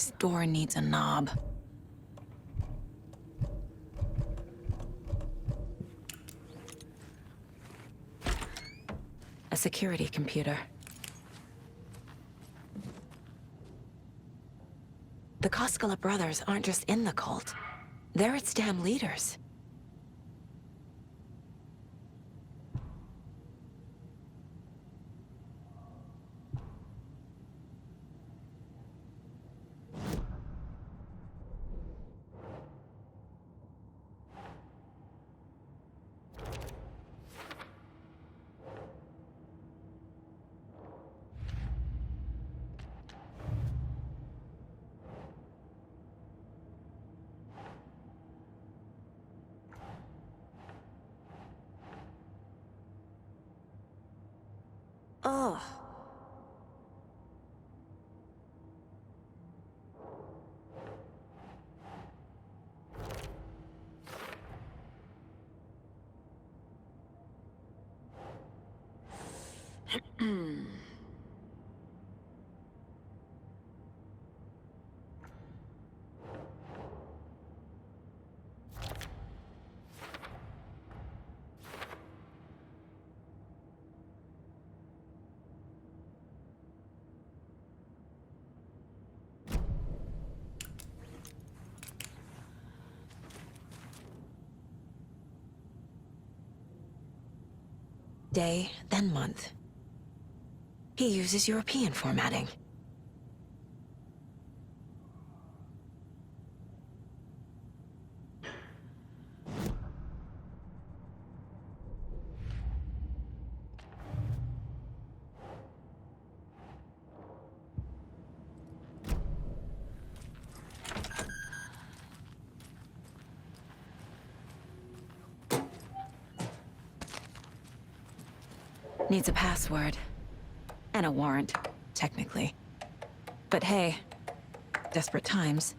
This door needs a knob. A security computer. The Koskela brothers aren't just in the cult. They're its damn leaders. Ugh. Day, then month. He uses European formatting. Needs a password. And a warrant, technically. But hey, desperate times.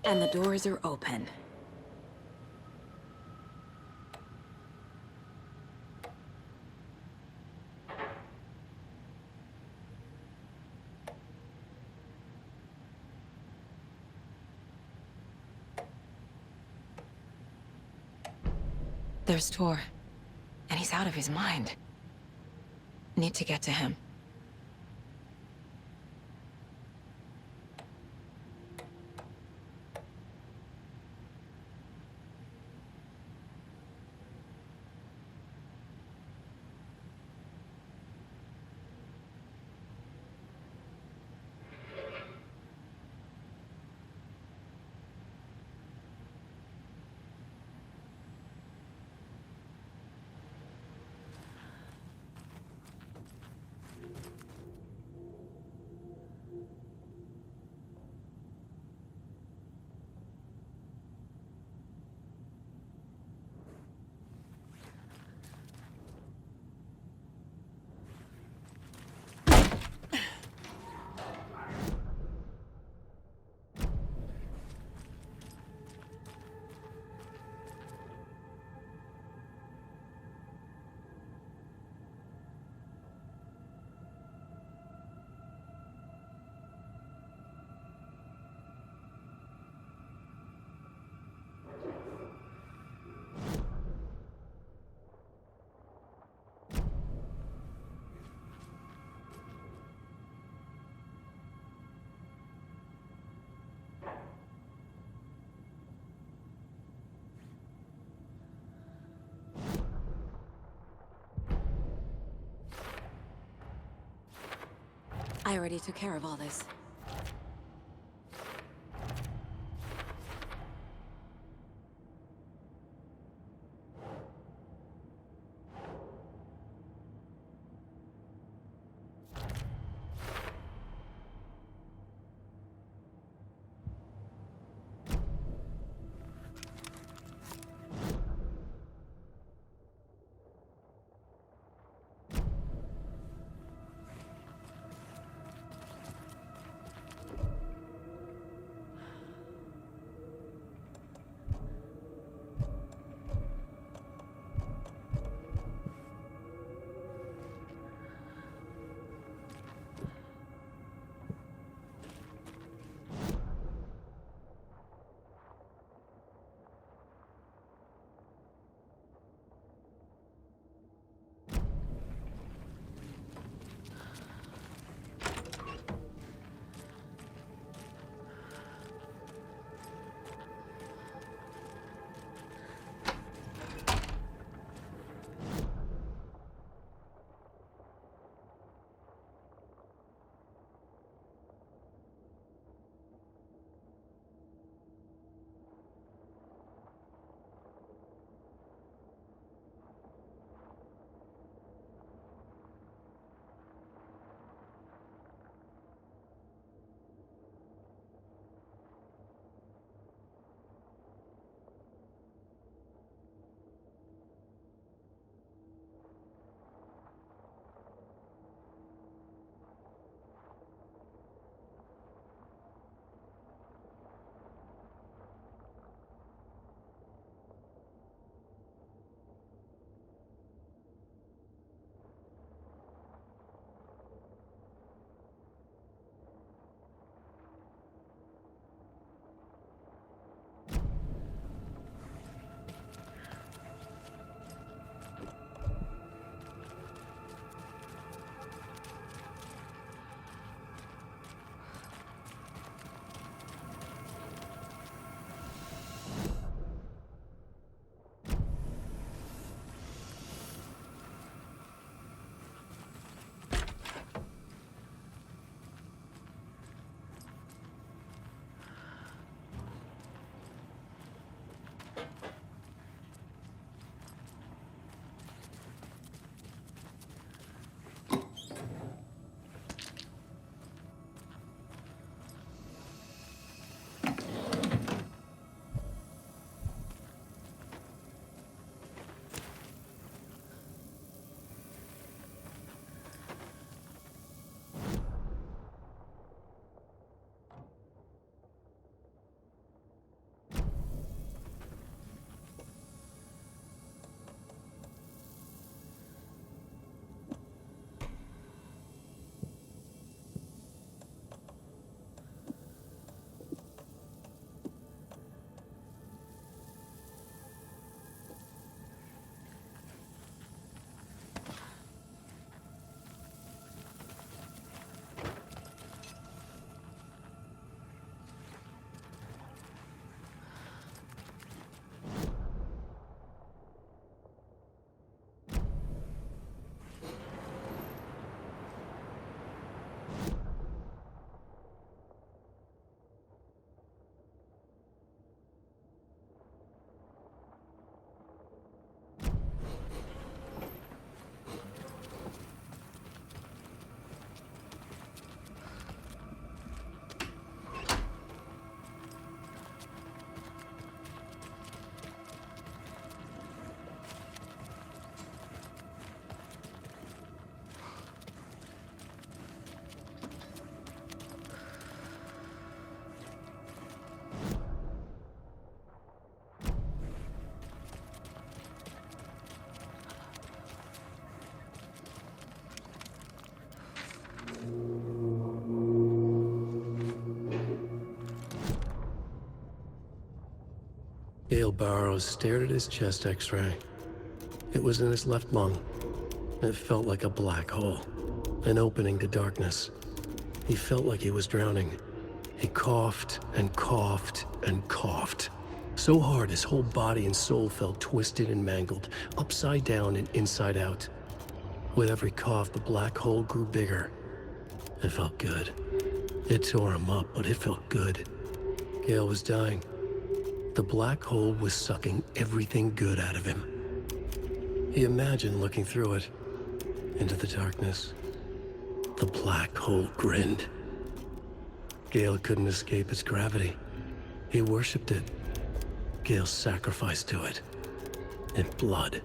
And the doors are open. There's Tor, and he's out of his mind. Need to get to him. I already took care of all this. Gale Barrows stared at his chest X-ray. It was in his left lung. It felt like a black hole, an opening to darkness. He felt like he was drowning. He coughed and coughed and coughed. So hard his whole body and soul felt twisted and mangled, upside down and inside out. With every cough, the black hole grew bigger. It felt good. It tore him up, but it felt good. Gale was dying. The black hole was sucking everything good out of him. He imagined looking through it, into the darkness. The black hole grinned. Gale couldn't escape its gravity. He worshipped it. Gale sacrificed to it. In blood.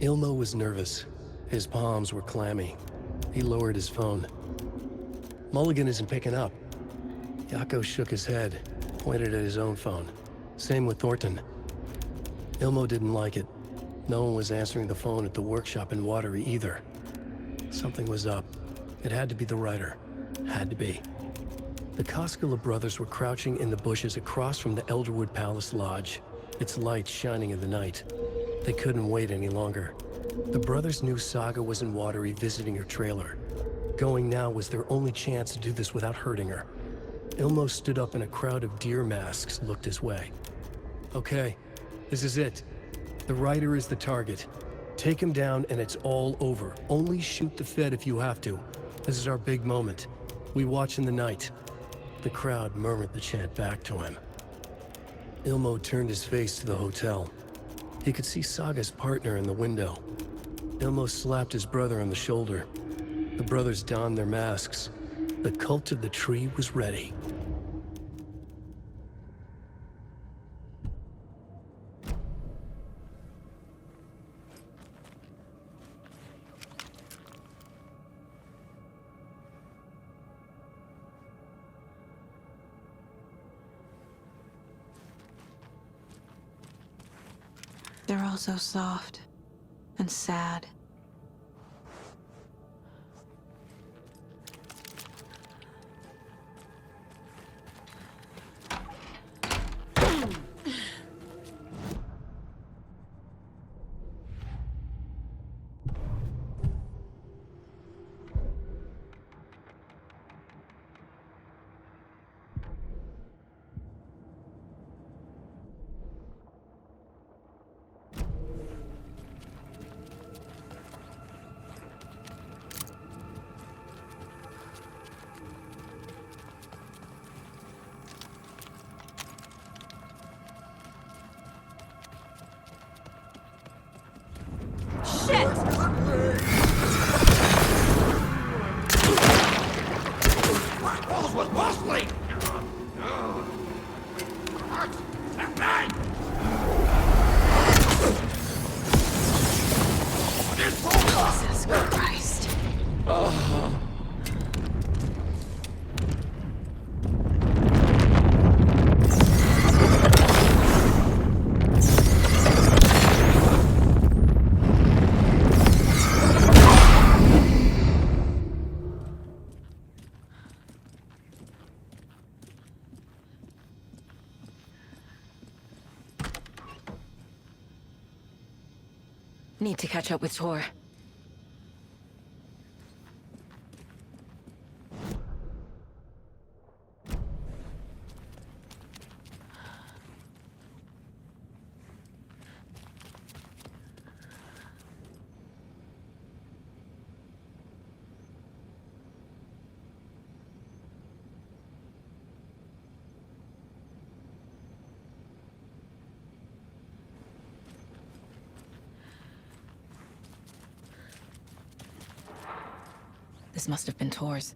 Ilmo was nervous. His palms were clammy. He lowered his phone. Mulligan isn't picking up. Yako shook his head, pointed at his own phone. Same with Thornton. Ilmo didn't like it. No one was answering the phone at the workshop in Watery either. Something was up. It had to be the writer. Had to be. The Koskela brothers were crouching in the bushes across from the Elderwood Palace Lodge, its lights shining in the night. They couldn't wait any longer. The brothers knew Saga was in Watery visiting her trailer. Going now was their only chance to do this without hurting her. Ilmo stood up and a crowd of deer masks looked his way. Okay, this is it. The writer is the target. Take him down and it's all over. Only shoot the Fed if you have to. This is our big moment. We watch in the night. The crowd murmured the chant back to him. Ilmo turned his face to the hotel. He could see Saga's partner in the window. Ilmo slapped his brother on the shoulder. The brothers donned their masks. The cult of the tree was ready. They're all so soft and sad. need to catch up with Tor. This must have been Tor's.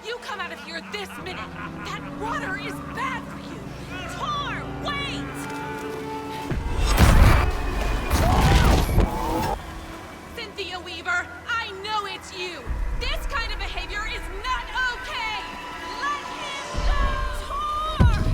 You come out of here this minute! That water is bad for you! Tor, wait! Cynthia Weaver, I know it's you! This kind of behavior is not okay! Let him go! Tor!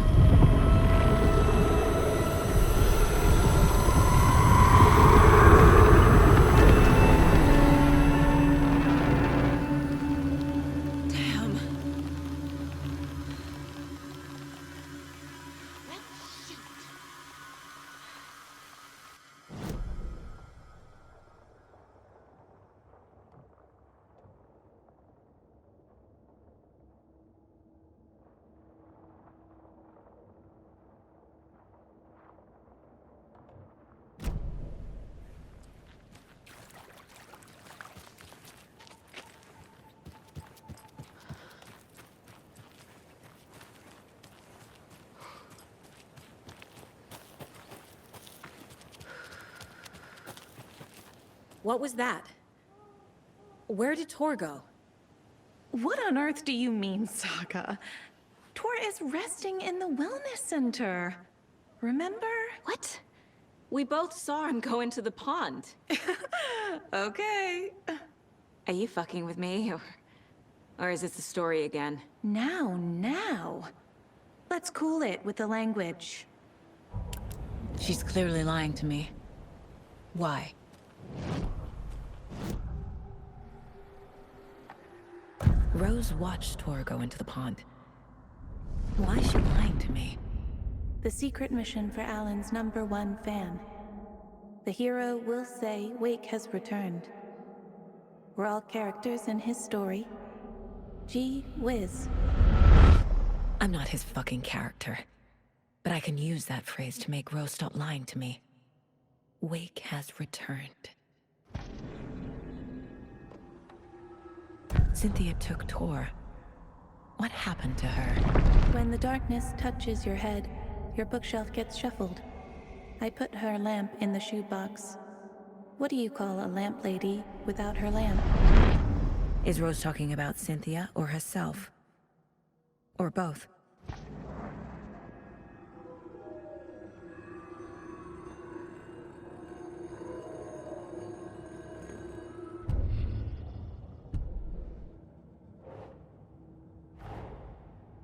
What was that? Where did Tor go? What on earth do you mean, Saga? Tor is resting in the wellness center. Remember? What? We both saw him go into the pond. Okay. Are you fucking with me, or is this the story again? Now. Let's cool it with the language. She's clearly lying to me. Why? Rose watched Tor go into the pond. Why is she lying to me? The secret mission for Alan's #1 fan. The hero will say Wake has returned. We're all characters in his story. Gee whiz. I'm not his fucking character. But I can use that phrase to make Rose stop lying to me. Wake has returned. Cynthia took Tor. What happened to her? When the darkness touches your head, your bookshelf gets shuffled. I put her lamp in the shoebox. What do you call a lamp lady without her lamp? Is Rose talking about Cynthia or herself? Or both?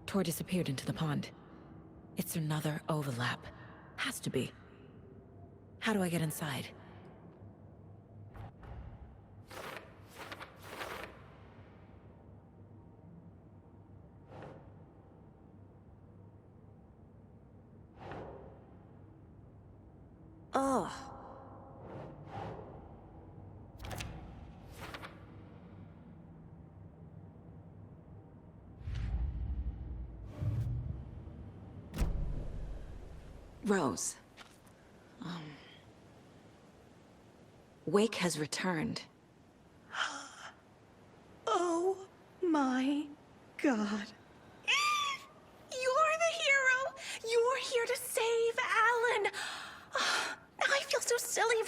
Tor disappeared into the pond. It's another overlap. Has to be. How do I get inside? Ugh. Rose. Wake has returned. Oh my God.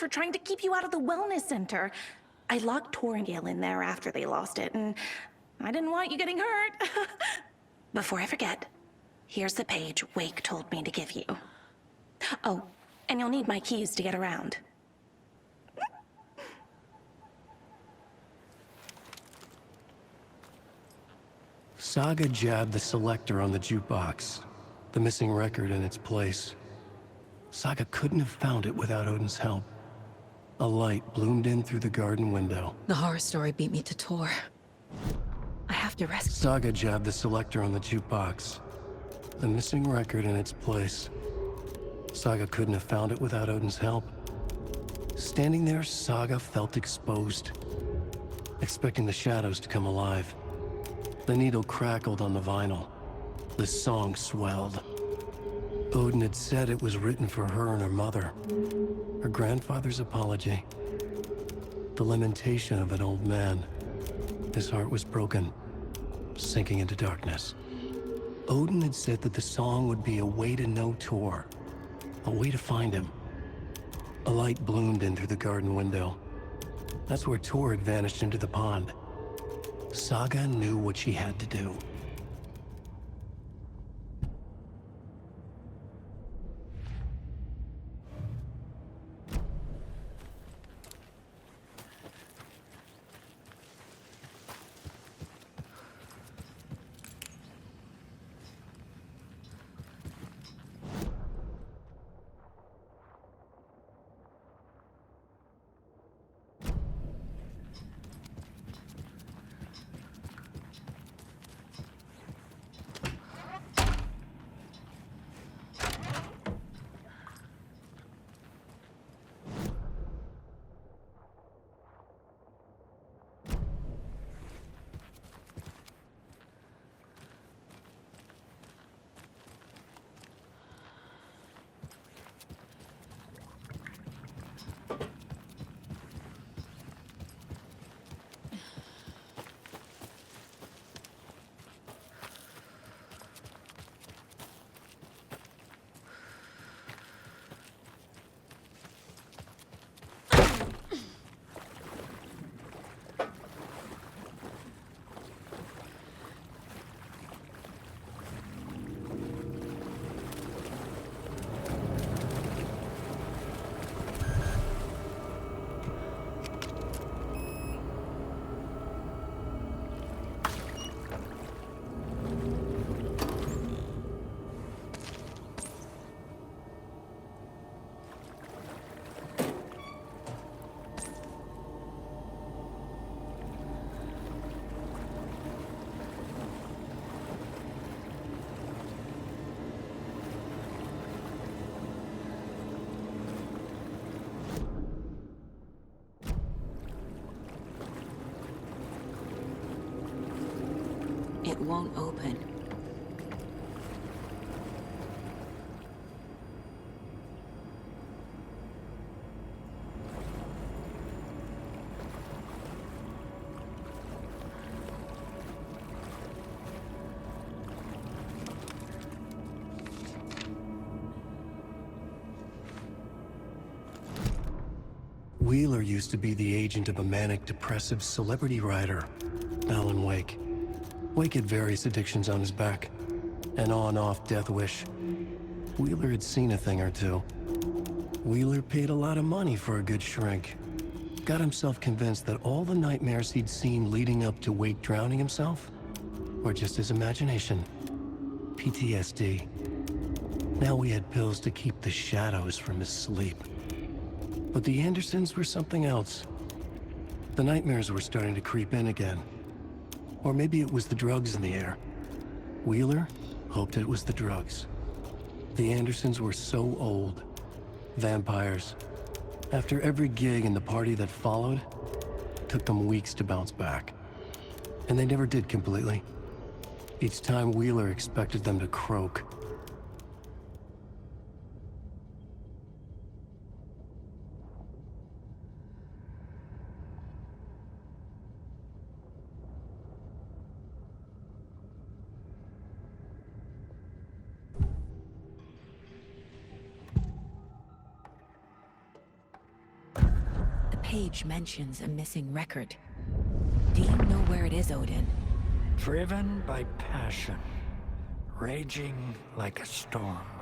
for trying to keep you out of the wellness center. I locked Torringale in there after they lost it, and I didn't want you getting hurt. Before I forget, here's the page Wake told me to give you. Oh, and you'll need my keys to get around. Saga jabbed the selector on the jukebox, the missing record in its place. Saga couldn't have found it without Odin's help. A light bloomed in through the garden window. The horror story beat me to Tor. I have to rescue. Saga jabbed the selector on the jukebox, the missing record in its place. Saga couldn't have found it without Odin's help. Standing there, Saga felt exposed, expecting the shadows to come alive. The needle crackled on the vinyl. The song swelled. Odin had said it was written for her and her mother. Her grandfather's apology. The lamentation of an old man. His heart was broken, sinking into darkness. Odin had said that the song would be a way to know Tor, a way to find him. A light bloomed in through the garden window. That's where Tor had vanished into the pond. Saga knew what she had to do. It won't open. Wheeler used to be the agent of a manic-depressive celebrity writer, Alan Wake. Wake had various addictions on his back, an on-off death wish. Wheeler had seen a thing or two. Wheeler paid a lot of money for a good shrink. Got himself convinced that all the nightmares he'd seen leading up to Wake drowning himself were just his imagination. PTSD. Now he had pills to keep the shadows from his sleep. But the Andersons were something else. The nightmares were starting to creep in again. Or maybe it was the drugs in the air. Wheeler hoped it was the drugs. The Andersons were so old. Vampires. After every gig and the party that followed, it took them weeks to bounce back. And they never did completely. Each time Wheeler expected them to croak. page mentions a missing record. Do you know where it is, Odin? Driven by passion, raging like a storm.